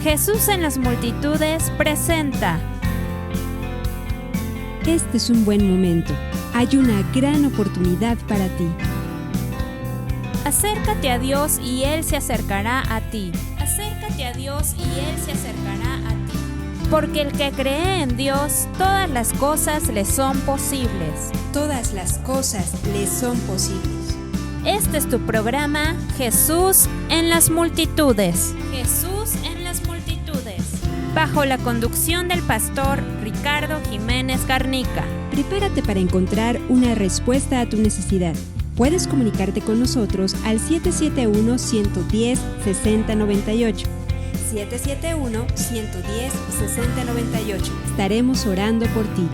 Jesús en las multitudes presenta. Este es un buen momento. Hay una gran oportunidad para ti. Acércate a Dios y Él se acercará a ti. Acércate a Dios y Él se acercará a ti. Porque el que cree en Dios, todas las cosas le son posibles. Todas las cosas le son posibles. Este es tu programa, Jesús en las multitudes. Jesús en las multitudes. Bajo la conducción del pastor Ricardo Jiménez Garnica. Prepárate para encontrar una respuesta a tu necesidad. Puedes comunicarte con nosotros al 771-110-6098. 771-110-6098. Estaremos orando por ti.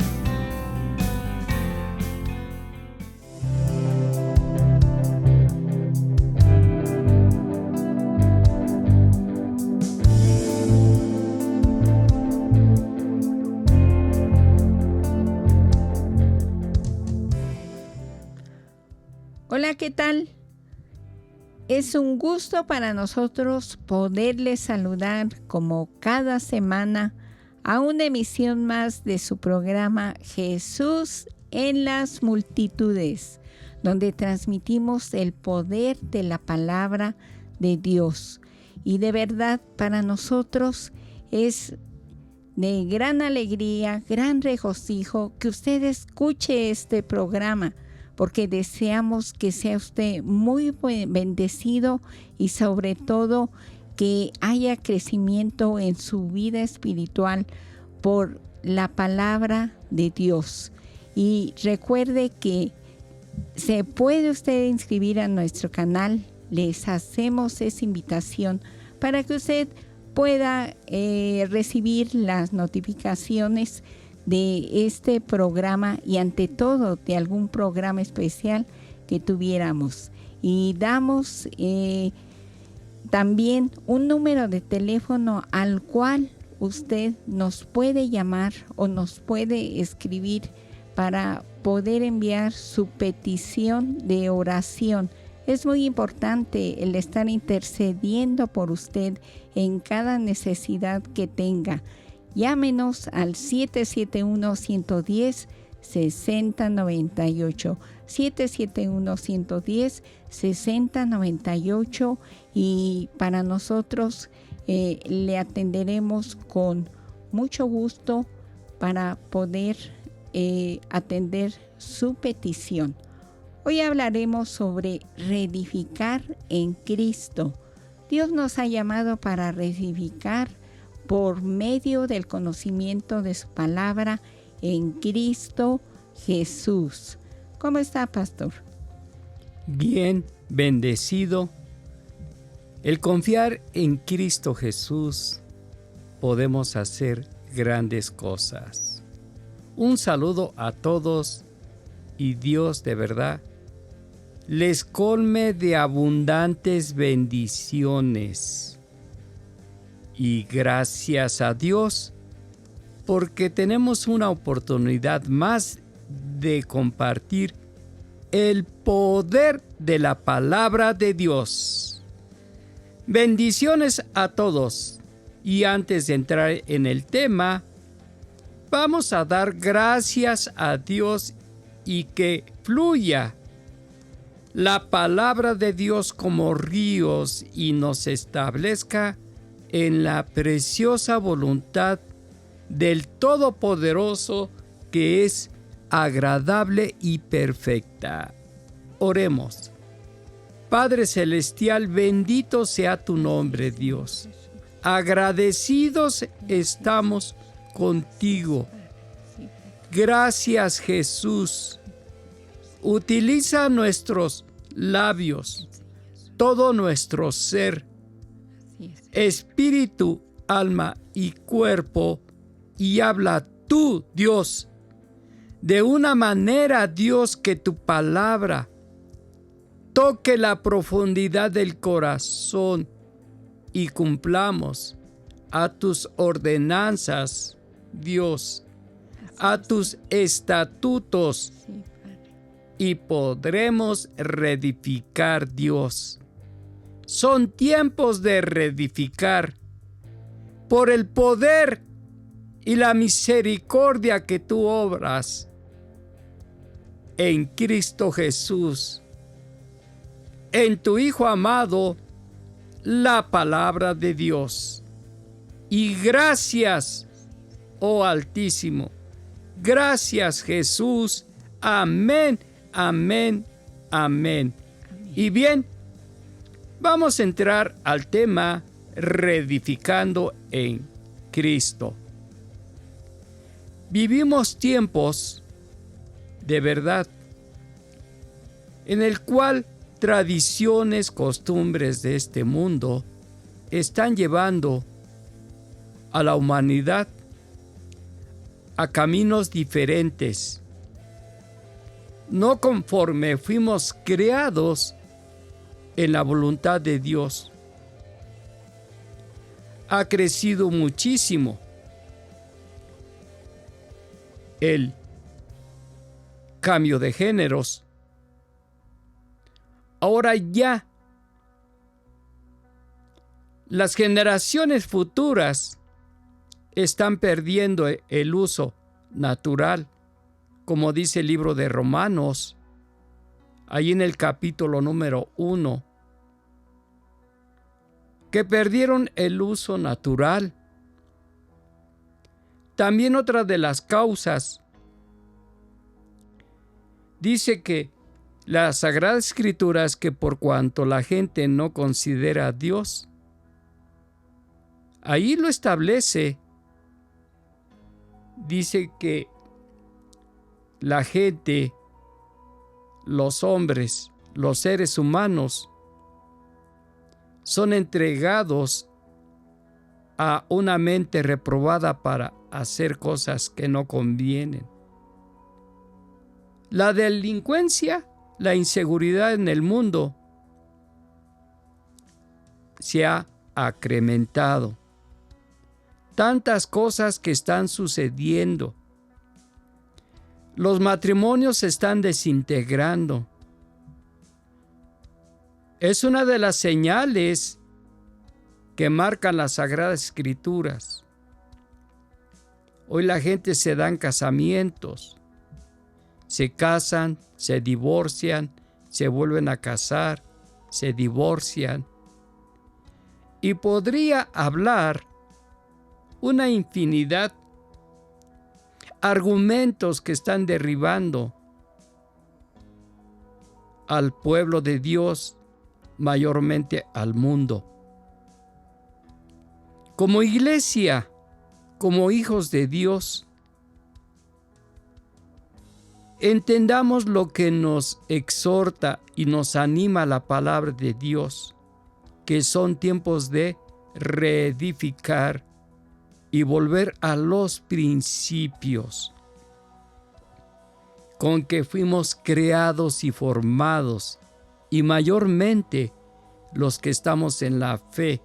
Hola, ¿qué tal? Es un gusto para nosotros poderles saludar como cada semana a una emisión más de su programa Jesús en las multitudes, donde transmitimos el poder de la palabra de Dios. Y de verdad para nosotros es de gran alegría, gran regocijo que usted escuche este programa, porque deseamos que sea usted muy bendecido y sobre todo que haya crecimiento en su vida espiritual por la palabra de Dios. Y recuerde que se puede usted inscribir a nuestro canal. Les hacemos esa invitación para que usted pueda recibir las notificaciones de este programa y ante todo de algún programa especial que tuviéramos. Y damos también un número de teléfono al cual usted nos puede llamar o nos puede escribir para poder enviar su petición de oración. Es muy importante el estar intercediendo por usted en cada necesidad que tenga. Llámenos al 771-110-6098, 771-110-6098 y para nosotros le atenderemos con mucho gusto para poder atender su petición. Hoy hablaremos sobre reedificar en Cristo. Dios nos ha llamado para reedificar por medio del conocimiento de su palabra en Cristo Jesús. ¿Cómo está, pastor? Bien, bendecido. El confiar en Cristo Jesús podemos hacer grandes cosas. Un saludo a todos y Dios de verdad les colme de abundantes bendiciones. Y gracias a Dios, porque tenemos una oportunidad más de compartir el poder de la palabra de Dios. Bendiciones a todos. Y antes de entrar en el tema, vamos a dar gracias a Dios y que fluya la palabra de Dios como ríos y nos establezca en la preciosa voluntad del Todopoderoso que es agradable y perfecta. Oremos. Padre Celestial, bendito sea tu nombre, Dios. Agradecidos estamos contigo. Gracias, Jesús. Utiliza nuestros labios, todo nuestro ser, espíritu, alma y cuerpo, y habla tú, Dios, de una manera, Dios, que tu palabra toque la profundidad del corazón y cumplamos a tus ordenanzas, Dios, a tus estatutos, y podremos reedificar, Dios. Son tiempos de reedificar. por el poder y la misericordia que tú obras en Cristo Jesús, en tu Hijo amado, la palabra de Dios. Y gracias, oh Altísimo. Gracias, Jesús. Amén, amén, amén. Y bien, vamos a entrar al tema reedificando en Cristo. Vivimos tiempos de verdad en el cual tradiciones, costumbres de este mundo están llevando a la humanidad a caminos diferentes, no conforme fuimos creados en la voluntad de Dios. Ha crecido muchísimo el cambio de géneros. Ahora ya las generaciones futuras están perdiendo el uso natural, como dice el libro de Romanos, ahí en el capítulo número 1, que perdieron el uso natural. También otra de las causas, dice que las Sagradas Escrituras, que por cuanto la gente no considera a Dios, ahí lo establece. Dice que la gente, los hombres, los seres humanos, son entregados a una mente reprobada para hacer cosas que no convienen. La delincuencia, la inseguridad en el mundo se ha acrementado. Tantas cosas que están sucediendo. Los matrimonios se están desintegrando. Es una de las señales que marcan las Sagradas Escrituras. Hoy la gente se da en casamientos. Se casan, se divorcian, se vuelven a casar, se divorcian. Y podría hablar una infinidad de argumentos que están derribando al pueblo de Dios, mayormente al mundo. Como iglesia, como hijos de Dios, entendamos lo que nos exhorta y nos anima la palabra de Dios, que son tiempos de reedificar y volver a los principios con que fuimos creados y formados, y mayormente los que estamos en la fe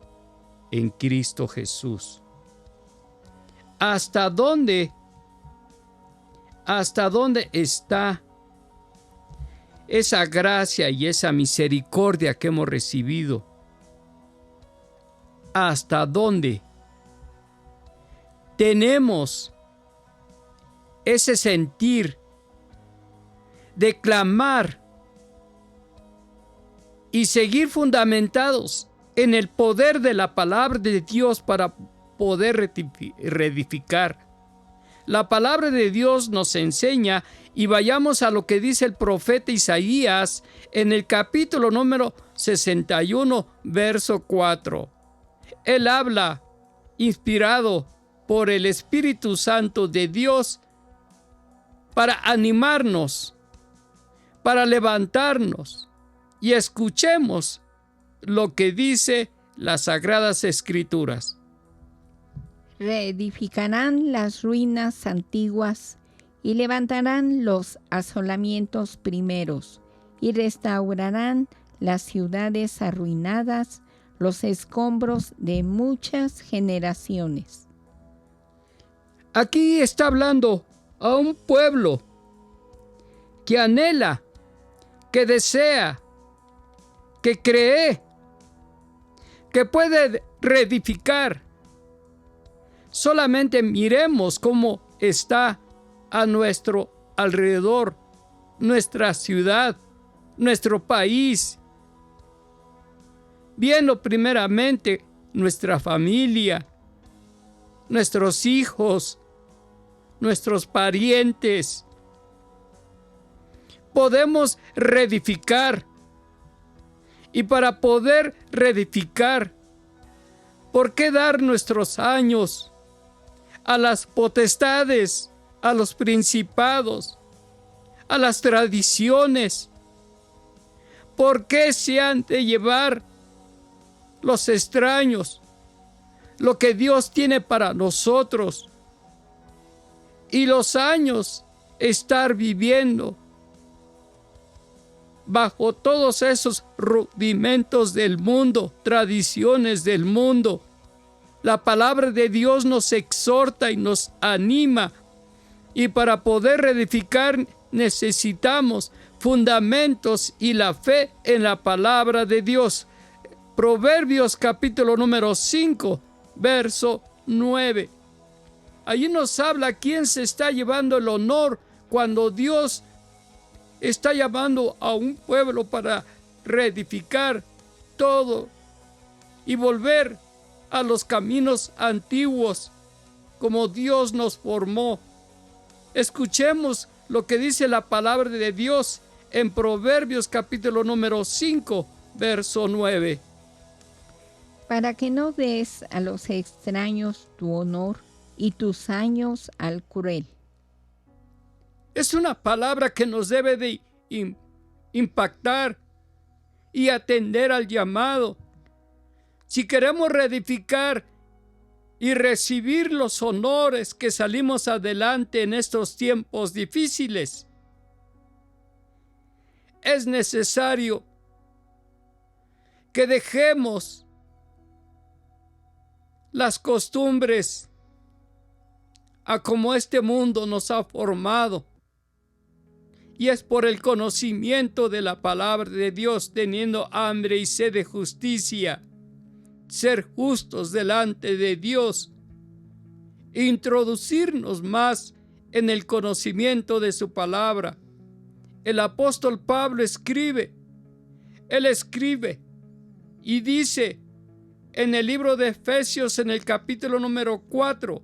en Cristo Jesús. ¿Hasta dónde está esa gracia y esa misericordia que hemos recibido? ¿Hasta dónde tenemos ese sentir de clamar y seguir fundamentados en el poder de la palabra de Dios para poder reedificar? La palabra de Dios nos enseña, y vayamos a lo que dice el profeta Isaías en el capítulo número 61, verso 4. Él habla, inspirado por el Espíritu Santo de Dios, para animarnos, para levantarnos, y escuchemos lo que dice las Sagradas Escrituras. Reedificarán las ruinas antiguas y levantarán los asolamientos primeros y restaurarán las ciudades arruinadas, los escombros de muchas generaciones. Aquí está hablando a un pueblo que anhela, que desea, que cree, que puede reedificar Solamente miremos cómo está a nuestro alrededor, nuestra ciudad, nuestro país. Viendo primeramente nuestra familia, nuestros hijos, nuestros parientes. Podemos reedificar. Y para poder reedificar, ¿por qué dar nuestros años a las potestades, a los principados, a las tradiciones? ¿Por qué se han de llevar los extraños lo que Dios tiene para nosotros? Y los años estar viviendo bajo todos esos rudimentos del mundo, tradiciones del mundo. La palabra de Dios nos exhorta y nos anima, y para poder reedificar necesitamos fundamentos y la fe en la palabra de Dios. Proverbios capítulo número 5, verso 9. Allí nos habla quién se está llevando el honor cuando Dios está llamando a un pueblo para reedificar todo y volver a los caminos antiguos como Dios nos formó. Escuchemos lo que dice la palabra de Dios en Proverbios capítulo número 5, verso 9. Para que no des a los extraños tu honor y tus años al cruel. Es una palabra que nos debe de impactar y atender al llamado. Si queremos reedificar y recibir los honores que salimos adelante en estos tiempos difíciles, es necesario que dejemos las costumbres a como este mundo nos ha formado. Y es por el conocimiento de la palabra de Dios, teniendo hambre y sed de justicia, ser justos delante de Dios, introducirnos más en el conocimiento de su palabra. El apóstol Pablo escribe y dice en el libro de Efesios, en el capítulo número 4,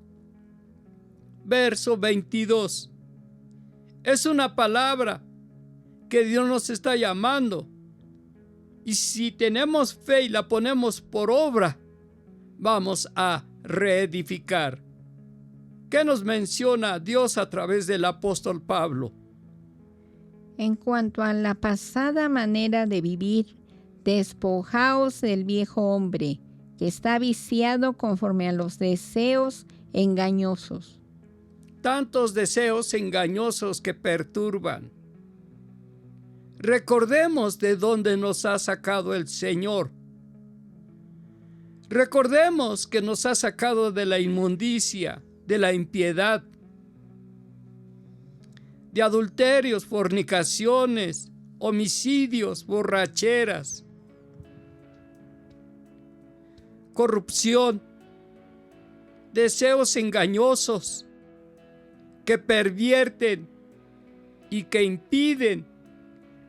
verso 22. Es una palabra que Dios nos está llamando. Y si tenemos fe y la ponemos por obra, vamos a reedificar. ¿Qué nos menciona Dios a través del apóstol Pablo? En cuanto a la pasada manera de vivir, despojaos del viejo hombre, que está viciado conforme a los deseos engañosos. Tantos deseos engañosos que perturban. Recordemos de dónde nos ha sacado el Señor. Recordemos que nos ha sacado de la inmundicia, de la impiedad, de adulterios, fornicaciones, homicidios, borracheras, corrupción, deseos engañosos que pervierten y que impiden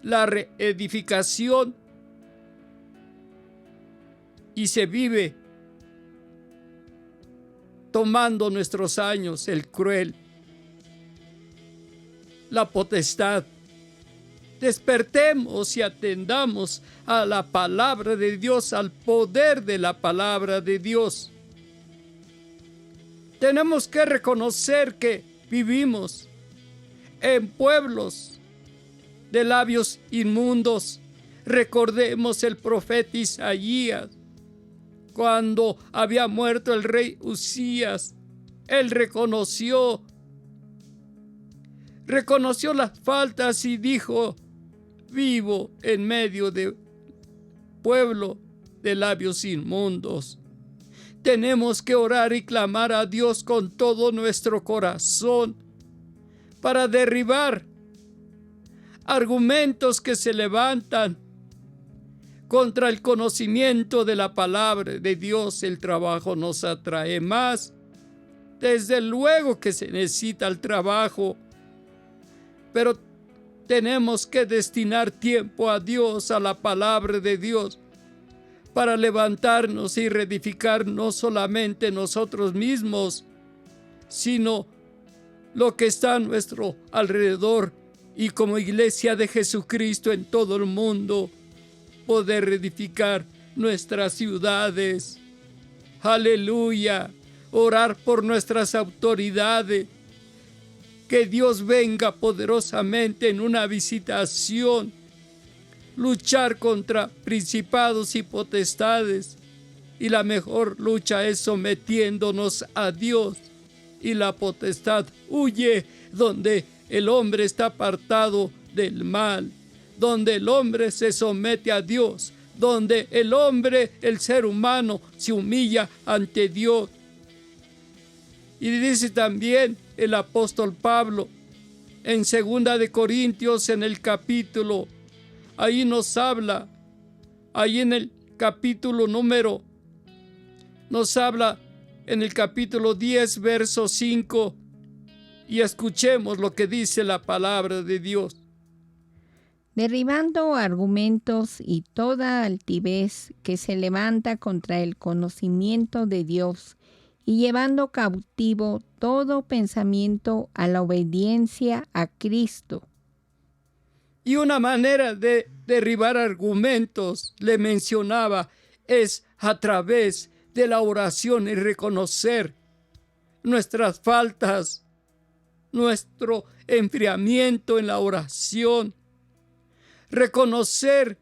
la reedificación, y se vive tomando nuestros años el cruel, la potestad. Despertemos y atendamos a la palabra de Dios, al poder de la palabra de Dios. Tenemos que reconocer que vivimos en pueblos de labios inmundos. Recordemos el profeta Isaías, cuando había muerto el rey Usías. Él reconoció las faltas y dijo: vivo en medio de pueblo de labios inmundos. Tenemos que orar y clamar a Dios con todo nuestro corazón para derribar argumentos que se levantan contra el conocimiento de la palabra de Dios. El trabajo nos atrae más Desde luego que se necesita el trabajo, pero tenemos que destinar tiempo a Dios, a la palabra de Dios, para levantarnos y reedificar no solamente nosotros mismos, sino lo que está a nuestro alrededor, y como iglesia de Jesucristo en todo el mundo, poder reedificar nuestras ciudades. Aleluya. Orar por nuestras autoridades. Que Dios venga poderosamente en una visitación. Luchar contra principados y potestades. Y la mejor lucha es sometiéndonos a Dios. Y la potestad huye donde el hombre está apartado del mal. Donde el hombre se somete a Dios. Donde el hombre, el ser humano, se humilla ante Dios. Y dice también el apóstol Pablo en 2 de Corintios, en el capítulo, ahí nos habla, ahí en el capítulo nos habla en el capítulo 10, verso 5, y escuchemos lo que dice la palabra de Dios. Derribando argumentos y toda altivez que se levanta contra el conocimiento de Dios, y llevando cautivo todo pensamiento a la obediencia a Cristo. Y una manera de derribar argumentos, le mencionaba, es a través de la oración y reconocer nuestras faltas, nuestro enfriamiento en la oración, reconocer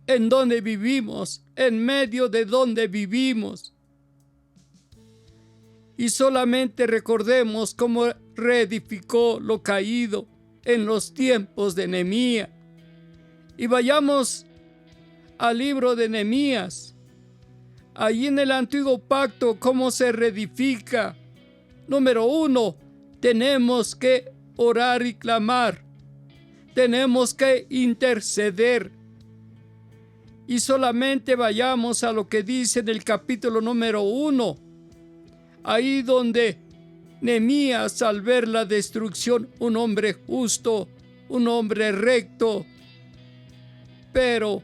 en dónde vivimos, en medio de dónde vivimos. Y solamente recordemos cómo reedificó lo caído en los tiempos de Nehemías. Y vayamos al libro de Nehemías. Allí en el antiguo pacto, cómo se reedifica. Número 1, tenemos que orar y clamar. Tenemos que interceder. Y solamente vayamos a lo que dice en el capítulo número 1. Ahí donde Nehemías, al ver la destrucción, un hombre justo, un hombre recto, pero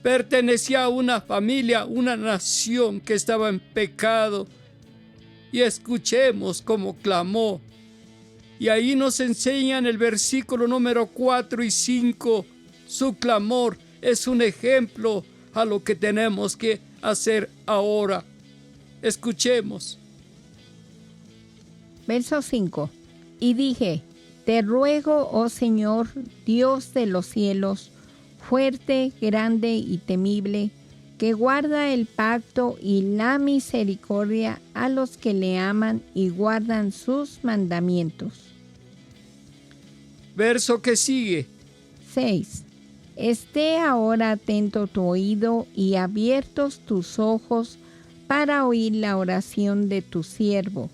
pertenecía a una familia, una nación que estaba en pecado. Y escuchemos cómo clamó. Y ahí nos enseña en el versículo número 4 y 5, su clamor es un ejemplo a lo que tenemos que hacer ahora. Escuchemos. Verso 5. Y dije, te ruego, oh Señor, Dios de los cielos, fuerte, grande y temible, que guarda el pacto y la misericordia a los que le aman y guardan sus mandamientos. Verso que sigue. 6. Esté ahora atento tu oído y abiertos tus ojos para oír la oración de tu siervo,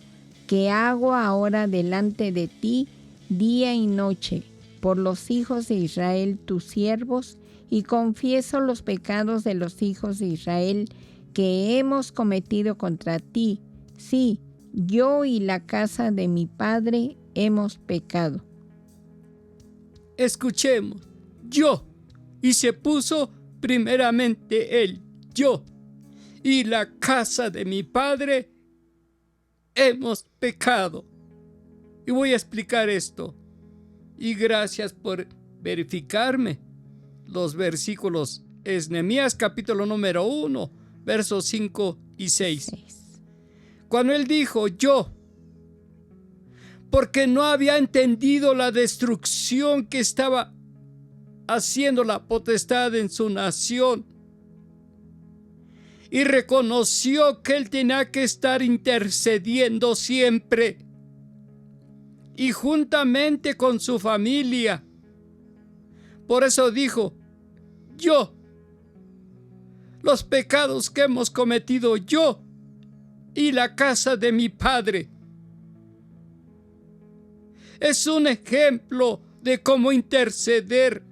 que hago ahora delante de ti día y noche, por los hijos de Israel tus siervos, y confieso los pecados de los hijos de Israel que hemos cometido contra ti. Sí, yo y la casa de mi padre hemos pecado. Escuchemos, yo, y se puso primeramente él, yo, y la casa de mi padre hemos pecado. Y voy a explicar esto. Y gracias por verificarme. Los versículos es Nehemías capítulo número 1, versos 5 y 6. Cuando él dijo yo, porque no había entendido la destrucción que estaba haciendo la potestad en su nación, y reconoció que él tenía que estar intercediendo siempre y juntamente con su familia. Por eso dijo, yo, los pecados que hemos cometido yo y la casa de mi padre. Es un ejemplo de cómo interceder.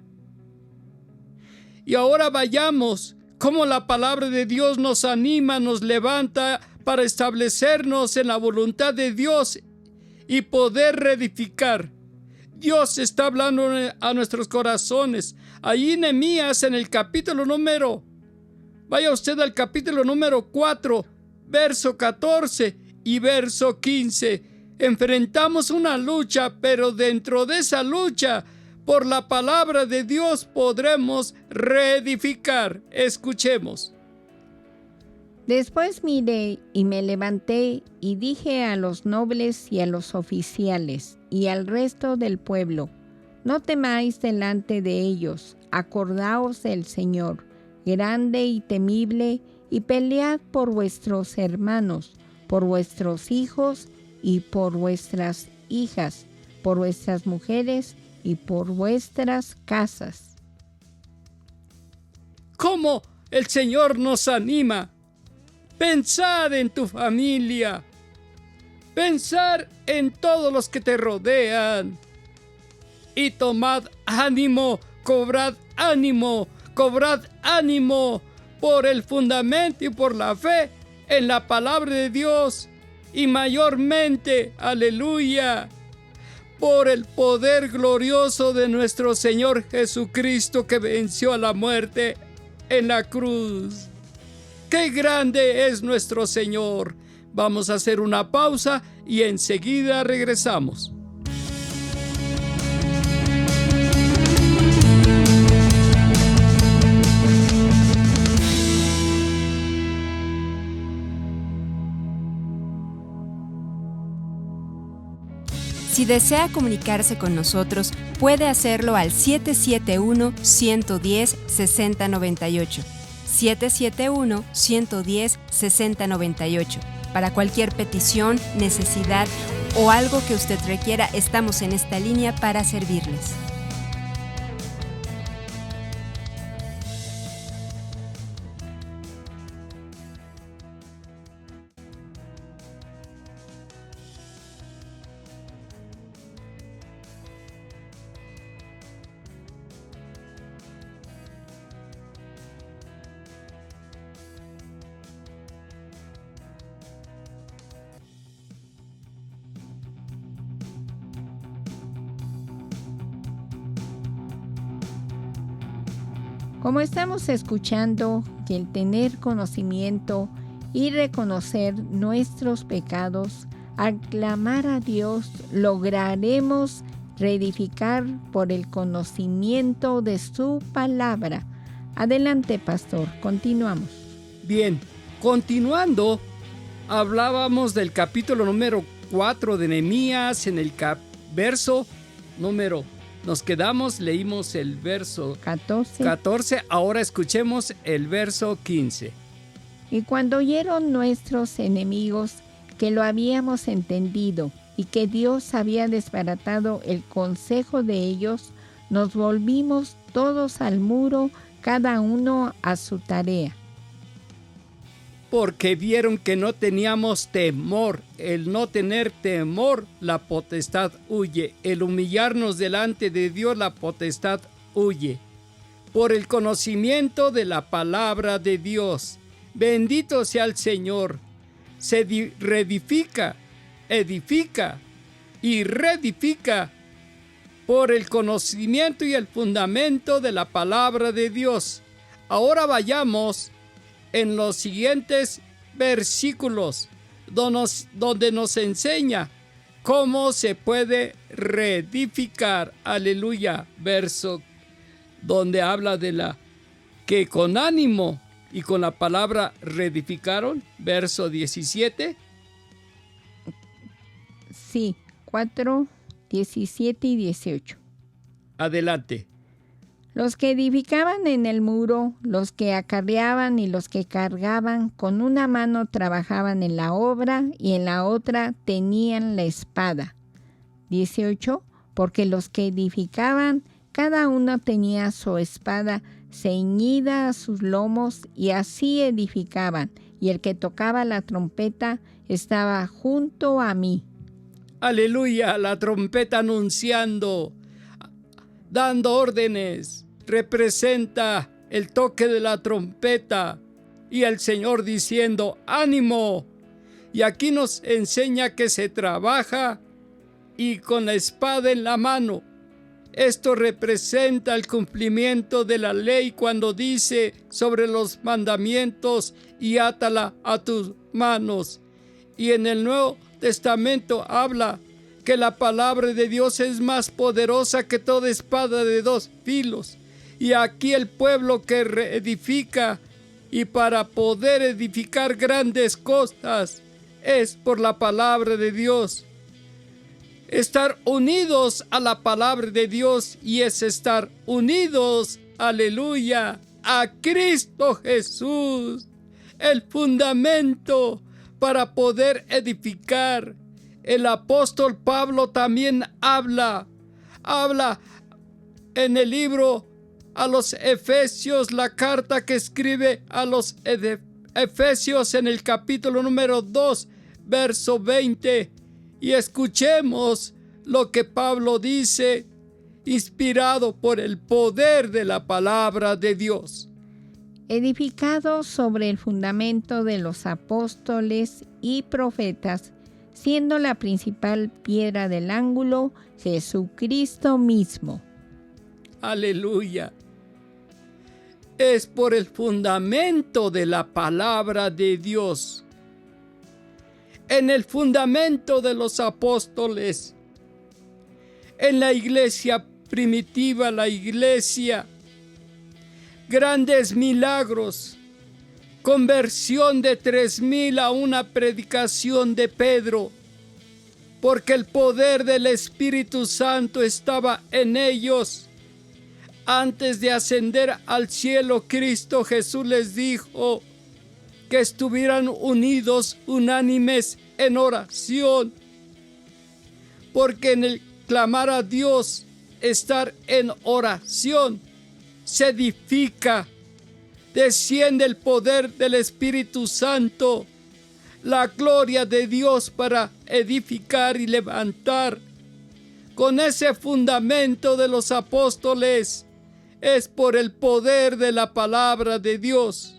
Y ahora vayamos, cómo la palabra de Dios nos anima, nos levanta para establecernos en la voluntad de Dios y poder reedificar. Dios está hablando a nuestros corazones. Ahí Nehemías en el capítulo número, vaya usted al capítulo número 4, verso 14 y verso 15. Enfrentamos una lucha, pero dentro de esa lucha, por la palabra de Dios podremos reedificar. Escuchemos. Después miré y me levanté y dije a los nobles y a los oficiales y al resto del pueblo: no temáis delante de ellos, acordaos del Señor, grande y temible, y pelead por vuestros hermanos, por vuestros hijos y por vuestras hijas, por vuestras mujeres y por vuestras casas. ¿Cómo el Señor nos anima? Pensar en tu familia, pensar en todos los que te rodean, y tomad ánimo, cobrad ánimo por el fundamento y por la fe en la palabra de Dios, y mayormente, aleluya, por el poder glorioso de nuestro Señor Jesucristo, que venció a la muerte en la cruz. ¡Qué grande es nuestro Señor! Vamos a hacer una pausa y enseguida regresamos. Si desea comunicarse con nosotros, puede hacerlo al 771-110-6098. 771-110-6098. Para cualquier petición, necesidad o algo que usted requiera, estamos en esta línea para servirles. Como estamos escuchando, que el tener conocimiento y reconocer nuestros pecados, al clamar a Dios, lograremos reedificar por el conocimiento de su palabra. Adelante, pastor, continuamos. Bien, continuando, hablábamos del capítulo número 4 de Nehemías, en el verso número, nos quedamos, leímos el verso 14, ahora escuchemos el verso 15. Y cuando oyeron nuestros enemigos que lo habíamos entendido y que Dios había desbaratado el consejo de ellos, nos volvimos todos al muro, cada uno a su tarea. Porque vieron que no teníamos temor. El no tener temor, la potestad huye. El humillarnos delante de Dios, la potestad huye. Por el conocimiento de la palabra de Dios. Bendito sea el Señor. Se reedifica, edifica y reedifica por el conocimiento y el fundamento de la palabra de Dios. Ahora vayamos en los siguientes versículos, donde nos enseña cómo se puede reedificar. Aleluya. Verso donde habla de la que con ánimo y con la palabra reedificaron. Verso 17. Sí, 4, 17 y 18. Adelante. Los que edificaban en el muro, los que acarreaban y los que cargaban, con una mano trabajaban en la obra y en la otra tenían la espada. 18. Porque los que edificaban, cada uno tenía su espada ceñida a sus lomos y así edificaban. Y el que tocaba la trompeta estaba junto a mí. Aleluya, la trompeta anunciando, dando órdenes. Representa el toque de la trompeta y el Señor diciendo: ánimo, Y aquí nos enseña que se trabaja y con la espada en la mano. Esto representa el cumplimiento de la ley cuando dice sobre los mandamientos y átala a tus manos. Y en el Nuevo Testamento habla que la palabra de Dios es más poderosa que toda espada de dos filos. Y aquí el pueblo que reedifica, y para poder edificar grandes cosas, es por la palabra de Dios. Estar unidos a la palabra de Dios y es estar unidos, aleluya, a Cristo Jesús, el fundamento para poder edificar. El apóstol Pablo también habla en el libro a los Efesios, la carta que escribe a los Efesios en el capítulo número 2, verso 20. Y escuchemos lo que Pablo dice, inspirado por el poder de la palabra de Dios. Edificados sobre el fundamento de los apóstoles y profetas, siendo la principal piedra del ángulo Jesucristo mismo. Aleluya. Es por el fundamento de la palabra de Dios. En el fundamento de los apóstoles, en la iglesia primitiva, la iglesia, grandes milagros, conversión de 3,000 a una predicación de Pedro, porque el poder del Espíritu Santo estaba en ellos. Antes de ascender al cielo, Cristo Jesús les dijo que estuvieran unidos, unánimes en oración, porque en el clamar a Dios, estar en oración, se edifica, desciende el poder del Espíritu Santo, la gloria de Dios para edificar y levantar. Con ese fundamento de los apóstoles, es por el poder de la palabra de Dios.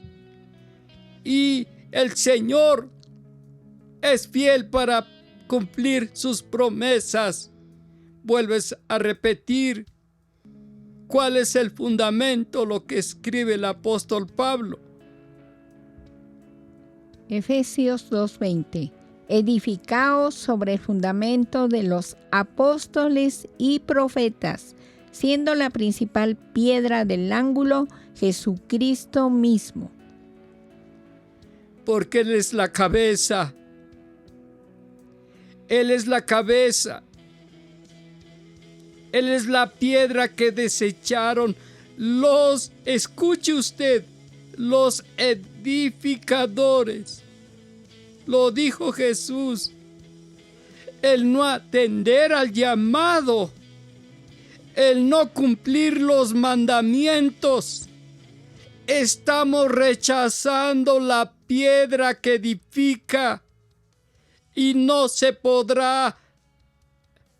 Y el Señor es fiel para cumplir sus promesas. Vuelves a repetir cuál es el fundamento, lo que escribe el apóstol Pablo. Efesios 2:20. Edificaos sobre el fundamento de los apóstoles y profetas, siendo la principal piedra del ángulo Jesucristo mismo. Porque Él es la cabeza. Él es la cabeza. Él es la piedra que desecharon escuche usted, los edificadores. Lo dijo Jesús. El no atender al llamado, el no cumplir los mandamientos. Estamos rechazando la piedra que edifica y no se podrá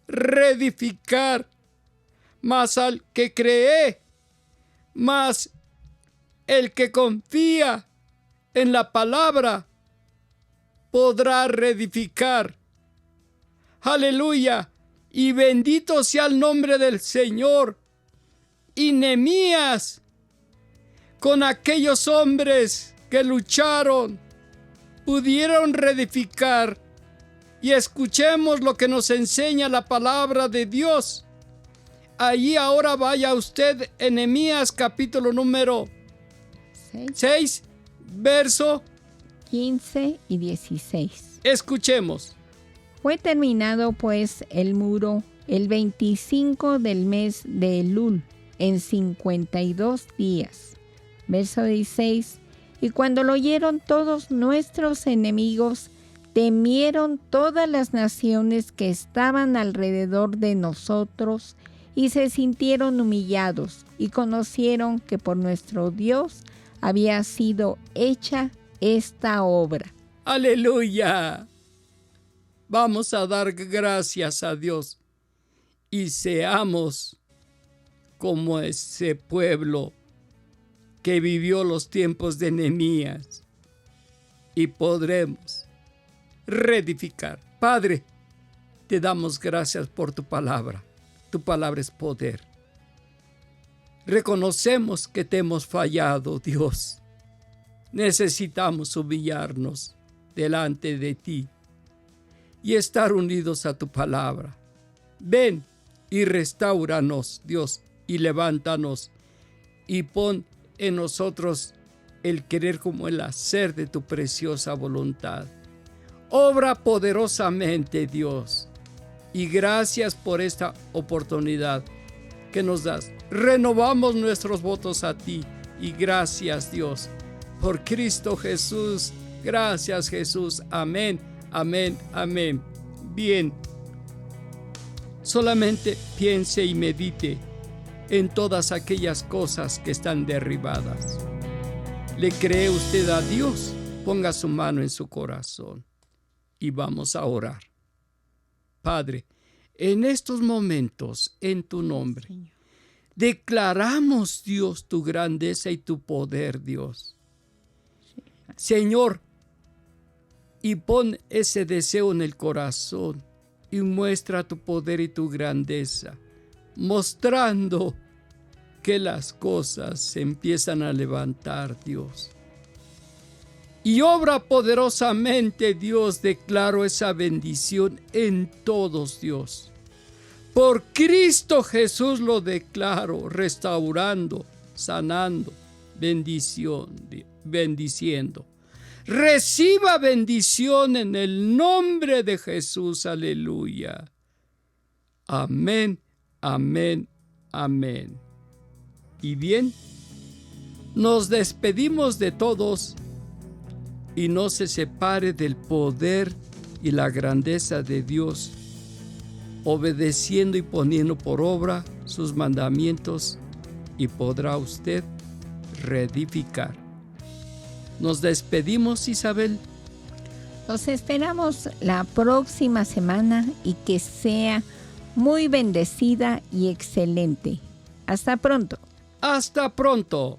reedificar. Mas al que cree, mas el que confía en la palabra, podrá reedificar. Aleluya. Y bendito sea el nombre del Señor. Y Nehemías, con aquellos hombres que lucharon, pudieron reedificar. Y escuchemos lo que nos enseña la palabra de Dios. Allí ahora vaya usted en Nehemías capítulo número 6, verso 15 y 16. Escuchemos. Fue terminado pues el muro el 25 del mes de Elul, en 52 días. Verso 16. Y cuando lo oyeron todos nuestros enemigos, temieron todas las naciones que estaban alrededor de nosotros y se sintieron humillados y conocieron que por nuestro Dios había sido hecha esta obra. ¡Aleluya! Vamos a dar gracias a Dios y seamos como ese pueblo que vivió los tiempos de Nehemías y podremos reedificar. Padre, te damos gracias por tu palabra. Tu palabra es poder. Reconocemos que te hemos fallado, Dios. Necesitamos humillarnos delante de ti y estar unidos a tu palabra. Ven y restáuranos, Dios, y levántanos y pon en nosotros el querer como el hacer de tu preciosa voluntad. Obra poderosamente, Dios, y gracias por esta oportunidad que nos das. Renovamos nuestros votos a ti y gracias, Dios, por Cristo Jesús. Gracias, Jesús. Amén, amén, amén. Bien, solamente piense y medite en todas aquellas cosas que están derribadas. ¿Le cree usted a Dios? Ponga su mano en su corazón y vamos a orar. Padre, en estos momentos, en tu nombre, declaramos, Dios, tu grandeza y tu poder, Dios. Señor, y pon ese deseo en el corazón y muestra tu poder y tu grandeza, mostrando que las cosas se empiezan a levantar, Dios. Y obra poderosamente, Dios, declaro esa bendición en todos, Dios. Por Cristo Jesús lo declaro, restaurando, sanando, bendiciendo. Reciba bendición en el nombre de Jesús, aleluya. Amén, amén, amén. Y bien, nos despedimos de todos y no se separe del poder y la grandeza de Dios, obedeciendo y poniendo por obra sus mandamientos, y podrá usted reedificar. Nos despedimos, Isabel. Los esperamos la próxima semana y que sea muy bendecida y excelente. Hasta pronto. Hasta pronto.